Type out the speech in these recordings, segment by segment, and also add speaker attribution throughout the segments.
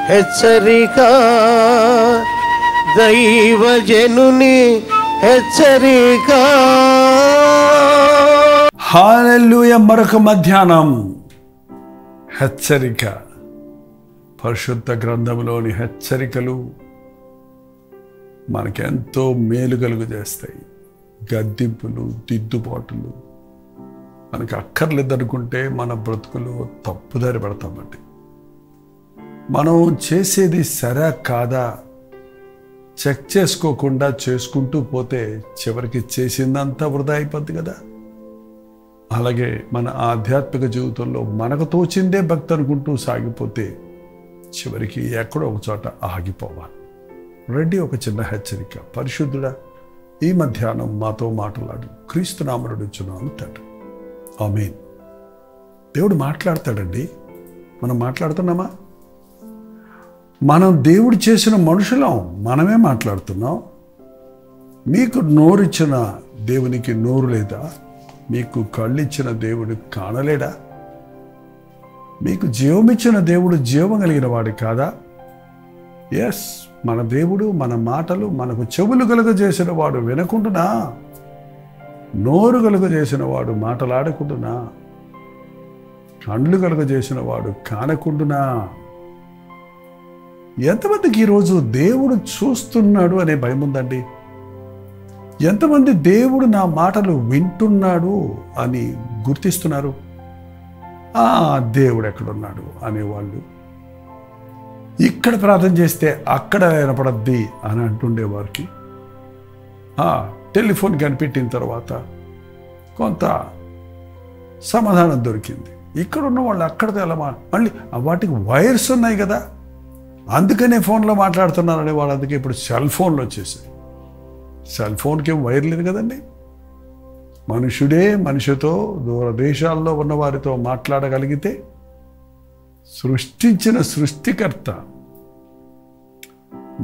Speaker 1: హెచ్చరిక, దైవజనుని హెచ్చరిక.
Speaker 2: హల్లెలూయా. మరొక మధ్యాహ్నం హెచ్చరిక. పరిశుద్ధ గ్రంథంలోని హెచ్చరికలు మనకెంతో మేలు కలుగు చేస్తాయి. గద్దింపులు, దిద్దుబాటులు మనకు అక్కర్లేదనుకుంటే మన బ్రతుకులు తప్పుదారి పడతామండి. మనం చేసేది సరే కాదా చెక్ చేసుకోకుండా చేసుకుంటూ పోతే చివరికి చేసిందంతా వృధా అయిపోద్ది కదా. అలాగే మన ఆధ్యాత్మిక జీవితంలో మనకు తోచిందే భక్తి అనుకుంటూ సాగిపోతే చివరికి ఎక్కడో ఒక చోట ఆగిపోవాలి. రెడ్డి ఒక చిన్న హెచ్చరిక. పరిశుద్ధుడా, ఈ మధ్యాహ్నం మాతో మాట్లాడు. క్రీస్తు నామమున అడుగుచున్నాను తండ్రి, ఆమేన్. దేవుడు మాట్లాడతాడండి. మనం మాట్లాడుతున్నామా? మనం దేవుడు చేసిన మనుషులం, మనమే మాట్లాడుతున్నాం. మీకు నోరిచ్చిన దేవునికి నోరు లేదా? మీకు కళ్ళిచ్చిన దేవుడు కానలేడా? మీకు జీవమిచ్చిన దేవుడు జీవం కలిగిన వాడు కాదా? ఎస్, మన దేవుడు మన మాటలు మనకు చెవులు కలుగజేసిన వాడు వినకుండునా? నోరు కలుగజేసిన వాడు మాటలాడకుండునా? కళ్ళు కలుగజేసిన వాడు కానకుండునా? ఎంతమందికి ఈరోజు దేవుడు చూస్తున్నాడు అనే భయం ఉందండి? ఎంతమంది దేవుడు నా మాటలు వింటున్నాడు అని గుర్తిస్తున్నారు? దేవుడు ఎక్కడున్నాడు అనేవాళ్ళు. ఇక్కడ ప్రార్థన చేస్తే అక్కడ వినపడద్ది అని అంటుండేవారికి టెలిఫోన్ కనిపెట్టిన తర్వాత కొంత సమాధానం దొరికింది. ఇక్కడ ఉన్న వాళ్ళు అక్కడితో ఎలా మళ్ళీ వాటికి వైర్స్ ఉన్నాయి కదా, అందుకనే ఫోన్లో మాట్లాడుతున్నారనే వాళ్ళు. అందుకే ఇప్పుడు సెల్ ఫోన్లు వచ్చేసాయి. సెల్ ఫోన్కి ఏం వైర్ లేదు కదండి. మనుషుడే మనిషితో దూర దేశాల్లో ఉన్న వారితో మాట్లాడగలిగితే సృష్టించిన సృష్టికర్త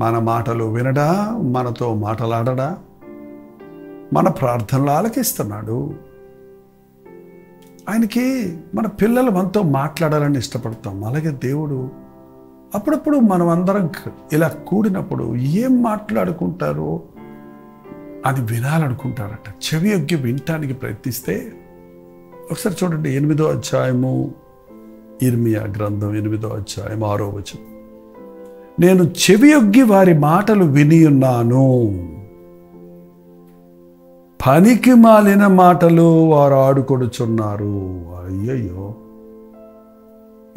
Speaker 2: మన మాటలు వినడా, మనతో మాటలాడడా, మన ప్రార్థనలు ఆలకిస్తున్నాడు. ఆయనకి మన పిల్లలు మనతో మాట్లాడాలని ఇష్టపడతాం. అలాగే దేవుడు అప్పుడప్పుడు మనం అందరం ఇలా కూడినప్పుడు ఏం మాట్లాడుకుంటారో అది వినాలనుకుంటారట. చెవి యొగ్గి వినటానికి ప్రయత్నిస్తే ఒకసారి చూడండి, 8వ అధ్యాయము ఇర్మియా గ్రంథం 8వ అధ్యాయం 6వ వచనం. నేను చెవి యొగ్గి వారి మాటలు విని ఉన్నాను, పనికి మాలిన మాటలు వారు ఆడుకొడుచున్నారు. అయ్యయ్యో,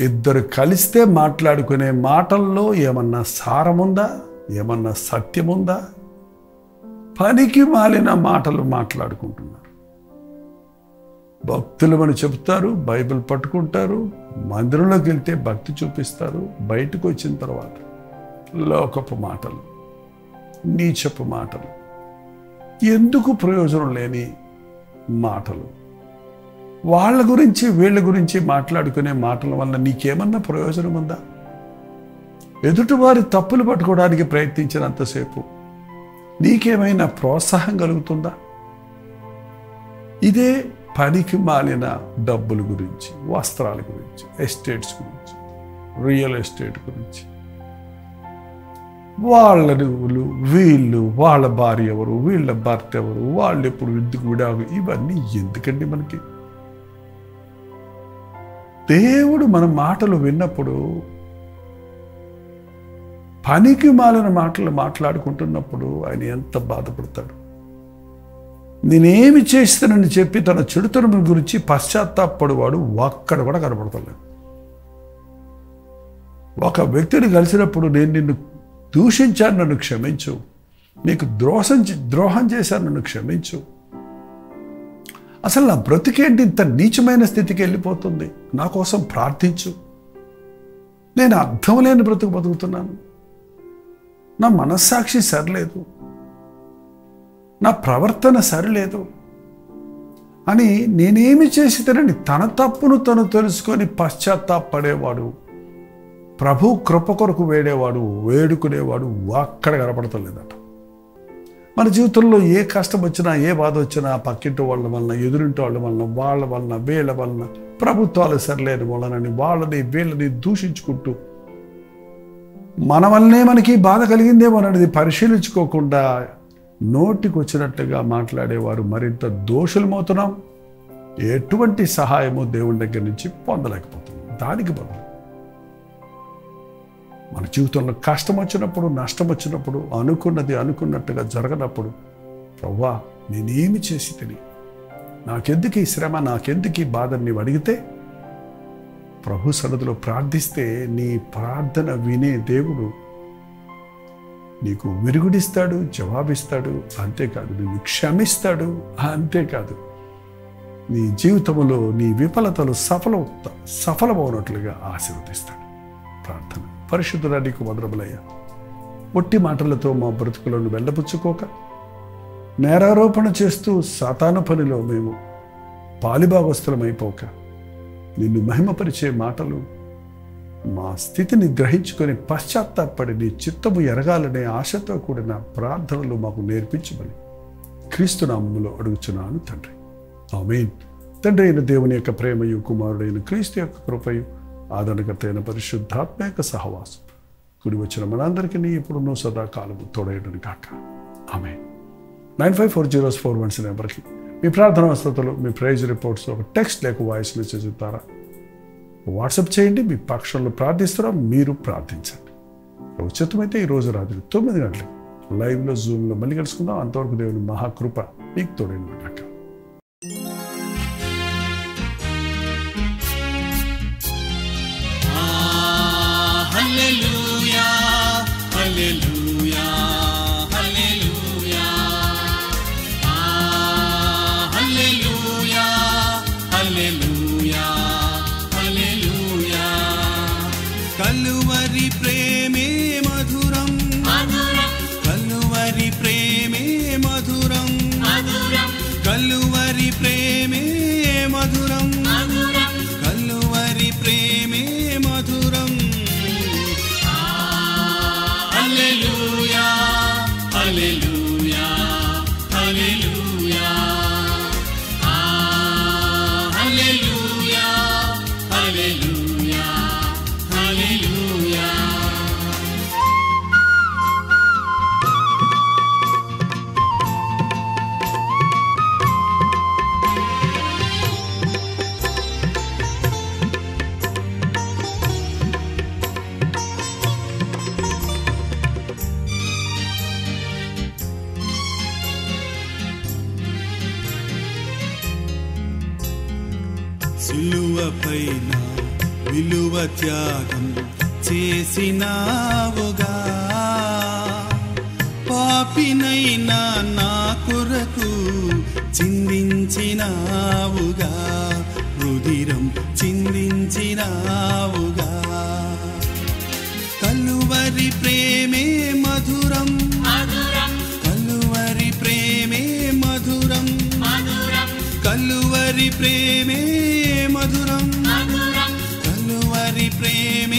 Speaker 2: ఇద్దరు కలిస్తే మాట్లాడుకునే మాటల్లో ఏమన్నా సారముందా? ఏమన్నా సత్యముందా? పనికి మాలిన మాటలు మాట్లాడుకుంటున్నారు. భక్తులమని చెప్తారు, బైబిల్ పట్టుకుంటారు, మందిరంలోకి వెళ్తే భక్తి చూపిస్తారు, బయటకు వచ్చిన తర్వాత లోకపు మాటలు, నీచపు మాటలు, ఎందుకు ప్రయోజనం లేని మాటలు, వాళ్ళ గురించి వీళ్ళ గురించి మాట్లాడుకునే మాటల వల్ల నీకేమన్నా ప్రయోజనం ఉందా? ఎదుటివారి తప్పులు పట్టుకోవడానికి ప్రయత్నించినంతసేపు నీకేమైనా ప్రోత్సాహం కలుగుతుందా? ఇదే పనికి మాలిన డబ్బుల గురించి, వస్త్రాల గురించి, ఎస్టేట్స్ గురించి, రియల్ ఎస్టేట్ గురించి, వాళ్ళను వీళ్ళు, వాళ్ళ భార్య ఎవరు, వీళ్ళ భర్త ఎవరు, వాళ్ళు ఎప్పుడు ఎందుకు విడాగు, ఇవన్నీ ఎందుకండి మనకి? దేవుడు మన మాటలు విన్నప్పుడు, పనికి మాలిన మాటలు మాట్లాడుకుంటున్నప్పుడు ఆయన ఎంత బాధపడతాడు. నేనేమి చేస్తానని చెప్పి తన చెడుతనం గురించి పశ్చాత్తాపడువాడు ఒక్కడ కూడా కనపడతలేదు. ఒక వ్యక్తిని కలిసినప్పుడు, నేను నిన్ను దూషించాను, నన్ను క్షమించు, నీకు ద్రోహం చేశాను, నన్ను క్షమించు, అసలు నా బ్రతికేంటి ఇంత నీచమైన స్థితికి వెళ్ళిపోతుంది, నా కోసం ప్రార్థించు, నేను అర్థం లేని బ్రతుకు బతుకుతున్నాను, నా మనస్సాక్షి సరిలేదు, నా ప్రవర్తన సరిలేదు అని నేనేమి చేసితేనని తన తప్పును తను తెలుసుకొని పశ్చాత్తాపడేవాడు, ప్రభు కృప కొరకు వేడుకునేవాడు అక్కడ కనపడతలేదట. మన జీవితంలో ఏ కష్టం వచ్చినా, ఏ బాధ వచ్చినా, పక్కింటి వాళ్ళ వలన, ఎదురింటి వాళ్ళ వలన, వాళ్ళ వలన, వీళ్ళ వలన, ప్రభుత్వాలు సరిలేని వలనని వాళ్ళని వీళ్ళని దూషించుకుంటూ మన వల్లనే మనకి బాధ కలిగిందేమో అనేది పరిశీలించుకోకుండా నోటికి వచ్చినట్టుగా మాట్లాడేవారు మరింత దోషులమవుతున్నాం. ఎటువంటి సహాయము దేవుని దగ్గర నుంచి పొందలేకపోతున్నాం. దానికి బదులు మన జీవితంలో కష్టం వచ్చినప్పుడు, నష్టం వచ్చినప్పుడు, అనుకున్నది అనుకున్నట్టుగా జరగనప్పుడు, ప్రభువా నేనేమి చేసి తిని, నాకెందుకు ఈ శ్రమ, నాకెందుకు ఈ బాధ నీవు అడిగితే, ప్రభు సన్నిధిలో ప్రార్థిస్తే నీ ప్రార్థన వినే దేవుడు నీకు విరుగుడిస్తాడు, జవాబిస్తాడు. అంతేకాదు నిన్ను క్షమిస్తాడు. అంతేకాదు నీ జీవితంలో నీ విఫలతలు సఫలమవునట్లుగా ఆశీర్వదిస్తాడు. ప్రార్థన. పరిశుద్ధుడా నీకు వందనములయ్యా. ఒట్టి మాటలతో మా బ్రతుకులను వెళ్ళపుచ్చుకోక, నేరారోపణ చేస్తూ సాతాను పనిలో మేము పాలిభాగస్తులమైపోక, నిన్ను మహిమపరిచే మాటలు, మా స్థితిని గ్రహించుకొని పశ్చాత్తాపడి నీ చిత్తము ఎరగాలనే ఆశతో కూడిన ప్రార్థనలు మాకు నేర్పించమని క్రీస్తు నామములో అడుగుచున్నాను తండ్రి. ఆమేన్. తండ్రి అయిన దేవుని యొక్క ప్రేమయు, కుమారుడైన క్రీస్తు యొక్క కృపయు, ఆదరణకర్త అయిన పరిశుద్ధాత్మ యొక్క సహవాసం కూడి వచ్చిన మనందరికీ ఇప్పుడున్నో సదాకాలము తోడేయడం కాక. ఆమేన్. 954041 నెంబర్కి మీ ప్రార్థన అవసరతలు, మీ ప్రైజ్ రిపోర్ట్స్ ఒక టెక్స్ట్ లేక వాయిస్ మెసేజ్ ద్వారా వాట్సాప్ చేయండి. మీ పక్షంలో ప్రార్థిస్తున్నాం, మీరు ప్రార్థించండి. ఉచితమైతే ఈరోజు రాత్రి 9 గంటలకి లైవ్లో జూమ్లో మళ్ళీ కలుసుకుందాం. అంతవరకు దేవుని మహాకృప మీకు తోడైన కాక.
Speaker 3: Hallelujah, hallelujah, hallelujah. Hallelujah, hallelujah, hallelujah. Kalvari preme madhuram, madhuram. Kalvari preme madhuram, madhuram. Kalvari preme madhuram, madhuram. Kalvari preme madhuram. Hallelujah, hallelujah, hallelujah. Hallelujah, hallelujah, hallelujah. సిలువపైన విలువ త్యాగం చేసినావుగా, పాపినైనా నా కొరకు చిందించినావుగా, రుధిరం చిందించినావుగా. కలువరి ప్రేమే మధురం, కలువరి ప్రేమే మధురం, కలువరి ప్రేమే మధురం, కలువరి ప్రేమ